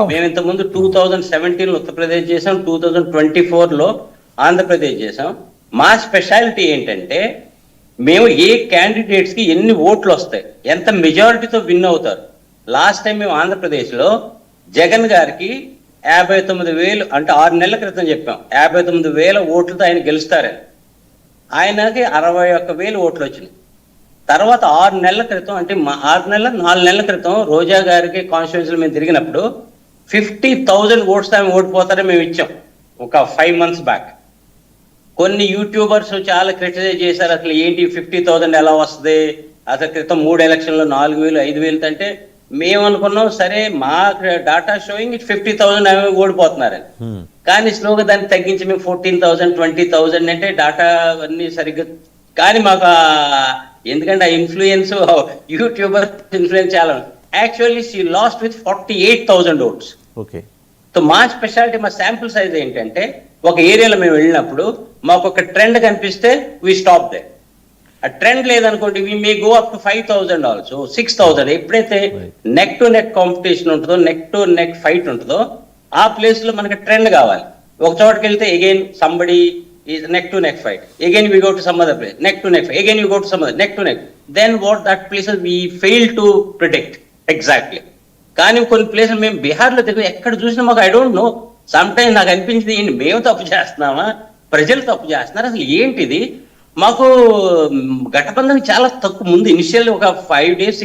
మేము ఇంతకుముందు 2017 ఉత్తరప్రదేశ్ చేసాం, 2024లో ఆంధ్రప్రదేశ్ చేసాం. మా స్పెషాలిటీ ఏంటంటే మేము ఏ క్యాండిడేట్స్ కి ఎన్ని ఓట్లు వస్తాయి, ఎంత మెజారిటీతో విన్ అవుతారు. లాస్ట్ టైం మేము ఆంధ్రప్రదేశ్లో జగన్ గారికి 59,000 అంటే 6 నెలల క్రితం చెప్పాం, 59,000 ఓట్లతో ఆయన గెలుస్తారని. ఆయనకి 61,000 ఓట్లు వచ్చినాయి. తర్వాత 6 నెలల క్రితం అంటే 4 నెలల క్రితం రోజా గారికి కాన్స్టిట్యూన్సీలో మేము తిరిగినప్పుడు 50,000 ఓట్స్ ఆమె ఓడిపోతారని మేము ఇచ్చాం ఒక 5 months బ్యాక్. కొన్ని యూట్యూబర్స్ చాలా క్రిటిసైజ్ చేశారు, అసలు ఏంటి 50,000 ఎలా వస్తుంది, అసలు క్రితం 3 ఎలక్షన్లో 4,000 5,000 అంటే మేము అనుకున్నాం సరే మా డాటా షోయింగ్ 50,000 ఆమె ఓడిపోతున్నారని. కానీ స్లోగా దాన్ని తగ్గించి మేము 14,000 20,000 అంటే డాటా అన్ని సరిగ్గా. కానీ మాకు ఎందుకంటే ఆ ఇన్ఫ్లుయెన్స్ యూట్యూబర్ ఇన్ఫ్లుయెన్స్ చాలా. Actually she lost with 48,000 votes. Okay. So మా స్పెషాలిటీ, మా శాంపుల్ సైజ్ ఏంటంటే ఒక ఏరియాలో మేము వెళ్ళినప్పుడు మాకు ఒక ట్రెండ్ కనిపిస్తే వీ స్టాప్ దే. ఆ ట్రెండ్ లేదనుకోండి we may go up to 5,000 also 6,000. ఎప్పుడైతే నెక్ టు నెక్ కాంపిటీషన్ ఉంటుందో, నెక్ టు నెక్ ఫైట్ ఉంటుందో, ఆ ప్లేస్ లో మనకి ట్రెండ్ కావాలి. ఒక చోటకి వెళ్తే again somebody is neck to neck fight, again we go to some other place neck to neck fight, again we go to some other neck to neck. Then what that places we fail to predict exactly. కానీ కొన్ని ప్లేసులు మేము బీహార్లో తిరిగి ఎక్కడ చూసినా మాకు I don't know, sometimes నాకు అనిపించింది ఏంటి మేము తప్పు చేస్తున్నామా, ప్రజలు తప్పు చేస్తున్నారు, అసలు ఏంటిది. మాకు గఠబంధన్ చాలా తక్కువ ముందు ఇనిషియల్ ఒక 5 days 6